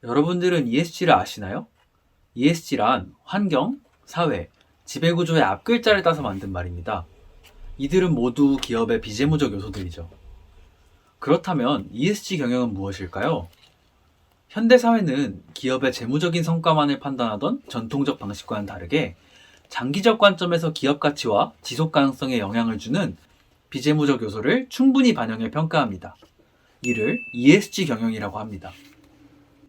여러분들은 ESG를 아시나요? ESG란 환경, 사회, 지배구조의 앞글자를 따서 만든 말입니다. 이들은 모두 기업의 비재무적 요소들이죠. 그렇다면 ESG 경영은 무엇일까요? 현대사회는 기업의 재무적인 성과만을 판단하던 전통적 방식과는 다르게 장기적 관점에서 기업 가치와 지속 가능성에 영향을 주는 비재무적 요소를 충분히 반영해 평가합니다. 이를 ESG 경영이라고 합니다.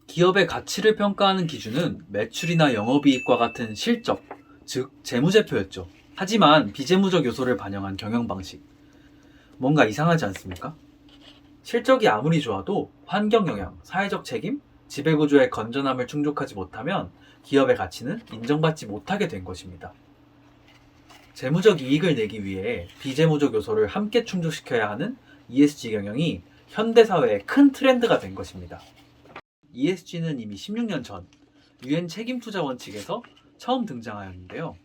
기업의 가치를 평가하는 기준은 매출이나 영업이익과 같은 실적, 즉 재무제표였죠. 하지만 비재무적 요소를 반영한 경영 방식. 뭔가 이상하지 않습니까? 실적이 아무리 좋아도 환경 영향, 사회적 책임, 지배구조의 건전함을 충족하지 못하면 기업의 가치는 인정받지 못하게 된 것입니다. 재무적 이익을 내기 위해 비재무적 요소를 함께 충족시켜야 하는 ESG 경영이 현대사회의 큰 트렌드가 된 것입니다. ESG는 이미 16년 전 UN 책임투자 원칙에서 처음 등장하였는데요.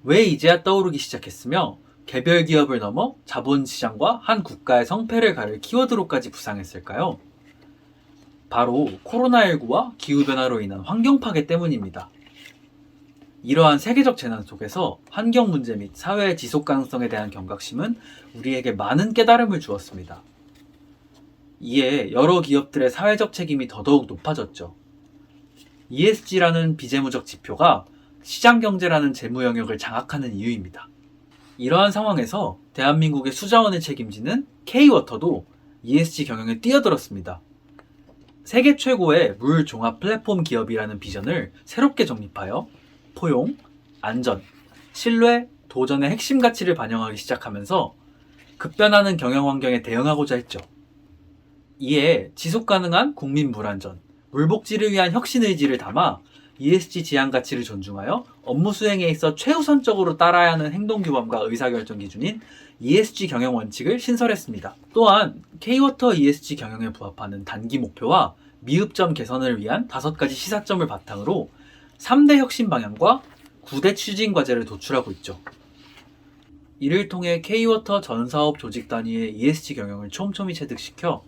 왜 이제야 떠오르기 시작했으며 개별 기업을 넘어 자본시장과 한 국가의 성패를 가를 키워드로까지 부상했을까요? 바로 코로나19와 기후변화로 인한 환경 파괴 때문입니다. 이러한 세계적 재난 속에서 환경 문제 및 사회의 지속 가능성에 대한 경각심은 우리에게 많은 깨달음을 주었습니다. 이에 여러 기업들의 사회적 책임이 더더욱 높아졌죠. ESG라는 비재무적 지표가 시장 경제라는 재무 영역을 장악하는 이유입니다. 이러한 상황에서 대한민국의 수자원을 책임지는 K-워터도 ESG 경영에 뛰어들었습니다. 세계 최고의 물 종합 플랫폼 기업이라는 비전을 새롭게 정립하여 포용, 안전, 신뢰, 도전의 핵심 가치를 반영하기 시작하면서 급변하는 경영 환경에 대응하고자 했죠. 이에 지속가능한 국민 물 안전, 물 복지를 위한 혁신 의지를 담아 ESG 지향 가치를 존중하여 업무 수행에 있어 최우선적으로 따라야 하는 행동 규범과 의사결정 기준인 ESG 경영 원칙을 신설했습니다. 또한 K-워터 ESG 경영에 부합하는 단기 목표와 미흡점 개선을 위한 5가지 시사점을 바탕으로 3대 혁신 방향과 9대 추진 과제를 도출하고 있죠. 이를 통해 K-워터 전 사업 조직 단위의 ESG 경영을 촘촘히 체득시켜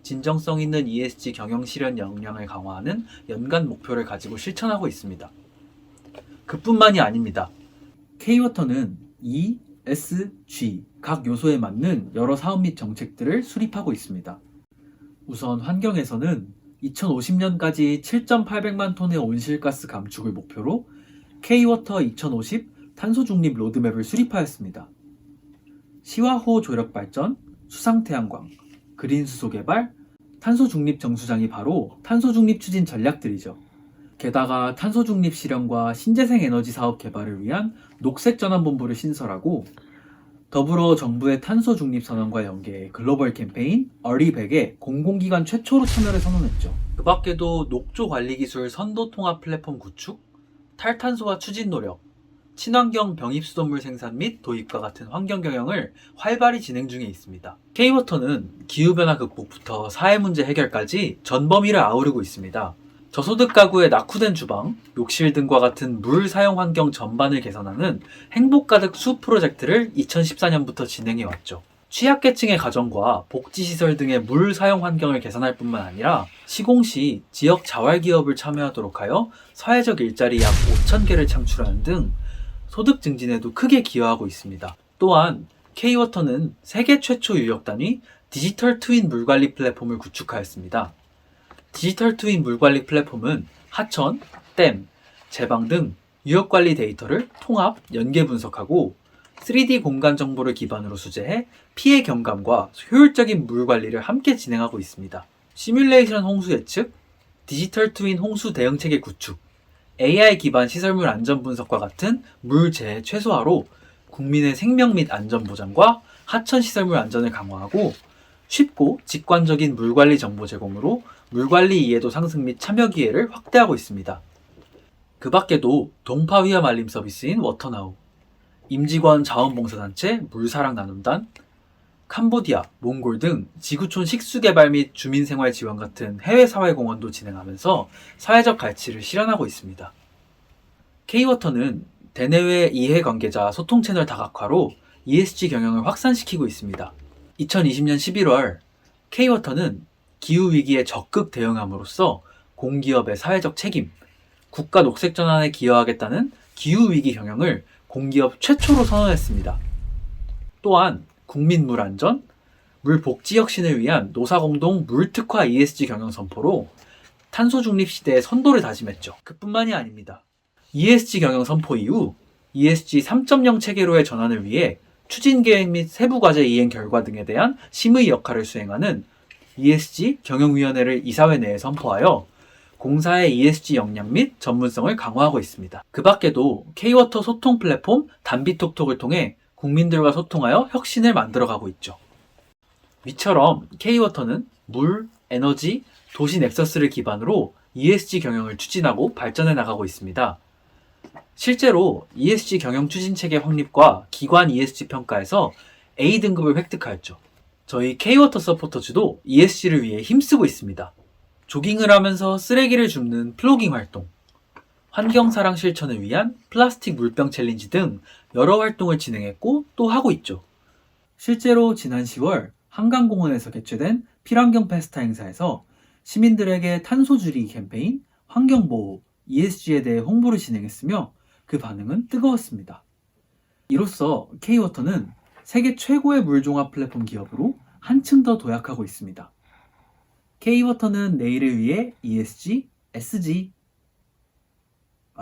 진정성 있는 ESG 경영 실현 역량을 강화하는 연간 목표를 가지고 실천하고 있습니다. 그뿐만이 아닙니다. K-워터는 E, S, G 각 요소에 맞는 여러 사업 및 정책들을 수립하고 있습니다. 우선 환경에서는 2050년까지 7,800만 톤의 온실가스 감축을 목표로 K-워터 2050 탄소 중립 로드맵을 수립하였습니다. 시화호 조력 발전, 수상 태양광, 그린 수소 개발, 탄소 중립 정수장이 바로 탄소 중립 추진 전략들이죠. 게다가 탄소 중립 실현과 신재생 에너지 사업 개발을 위한 녹색 전환본부를 신설하고 더불어 정부의 탄소 중립 선언과 연계해 글로벌 캠페인 어리백에 공공기관 최초로 참여를 선언했죠. 그 밖에도 녹조 관리 기술 선도 통합 플랫폼 구축, 탈탄소화 추진 노력, 친환경 병입수돗물 생산 및 도입과 같은 환경 경영을 활발히 진행 중에 있습니다. K-워터는 기후변화 극복부터 사회 문제 해결까지 전 범위를 아우르고 있습니다. 저소득 가구의 낙후된 주방, 욕실 등과 같은 물 사용 환경 전반을 개선하는 행복 가득 수 프로젝트를 2014년부터 진행해왔죠. 취약계층의 가정과 복지시설 등의 물 사용 환경을 개선할 뿐만 아니라 시공시 지역 자활기업을 참여하도록 하여 사회적 일자리 약 5,000개를 창출하는 등 소득 증진에도 크게 기여하고 있습니다. 또한 K-워터는 세계 최초 유역 단위 디지털 트윈 물관리 플랫폼을 구축하였습니다. 디지털 트윈 물관리 플랫폼은 하천, 댐, 제방 등 유역관리 데이터를 통합, 연계 분석하고 3D 공간 정보를 기반으로 수재해 피해 경감과 효율적인 물 관리를 함께 진행하고 있습니다. 시뮬레이션 홍수 예측, 디지털 트윈 홍수 대응 체계 구축, AI 기반 시설물 안전 분석과 같은 물 재해 최소화로 국민의 생명 및 안전 보장과 하천 시설물 안전을 강화하고 쉽고 직관적인 물관리 정보 제공으로 물관리 이해도 상승 및 참여 기회를 확대하고 있습니다. 그 밖에도 동파 위험 알림 서비스인 워터나우, 임직원 자원봉사단체 물사랑 나눔단, 캄보디아, 몽골 등 지구촌 식수개발 및 주민생활 지원 같은 해외 사회공헌도 진행하면서 사회적 가치를 실현하고 있습니다. K-워터는 대내외 이해관계자 소통 채널 다각화로 ESG 경영을 확산시키고 있습니다. 2020년 11월 K-워터는 기후위기에 적극 대응함으로써 공기업의 사회적 책임, 국가 녹색 전환에 기여하겠다는 기후위기 경영을 공기업 최초로 선언했습니다. 또한 국민 물 안전, 물 복지 혁신을 위한 노사공동 물특화 ESG 경영 선포로 탄소 중립 시대의 선도를 다짐했죠. 그뿐만이 아닙니다. ESG 경영 선포 이후 ESG 3.0 체계로의 전환을 위해 추진 계획 및 세부 과제 이행 결과 등에 대한 심의 역할을 수행하는 ESG 경영위원회를 이사회 내에 선포하여 공사의 ESG 역량 및 전문성을 강화하고 있습니다. 그 밖에도 K-워터 소통 플랫폼 단비톡톡을 통해 국민들과 소통하여 혁신을 만들어가고 있죠. 위처럼 K-워터는 물, 에너지, 도시 넥서스를 기반으로 ESG 경영을 추진하고 발전해 나가고 있습니다. 실제로 ESG 경영 추진 체계 확립과 기관 ESG 평가에서 A등급을 획득하였죠. 저희 K-워터 서포터즈도 ESG를 위해 힘쓰고 있습니다. 조깅을 하면서 쓰레기를 줍는 플로깅 활동, 환경사랑 실천을 위한 플라스틱 물병 챌린지 등 여러 활동을 진행했고 또 하고 있죠. 실제로 지난 10월 한강공원에서 개최된 필환경 페스타 행사에서 시민들에게 탄소 줄이기 캠페인, 환경보호, ESG에 대해 홍보를 진행했으며 그 반응은 뜨거웠습니다. 이로써 K-워터는 세계 최고의 물종합 플랫폼 기업으로 한층 더 도약하고 있습니다. K-워터는 내일을 위해 ESG, SG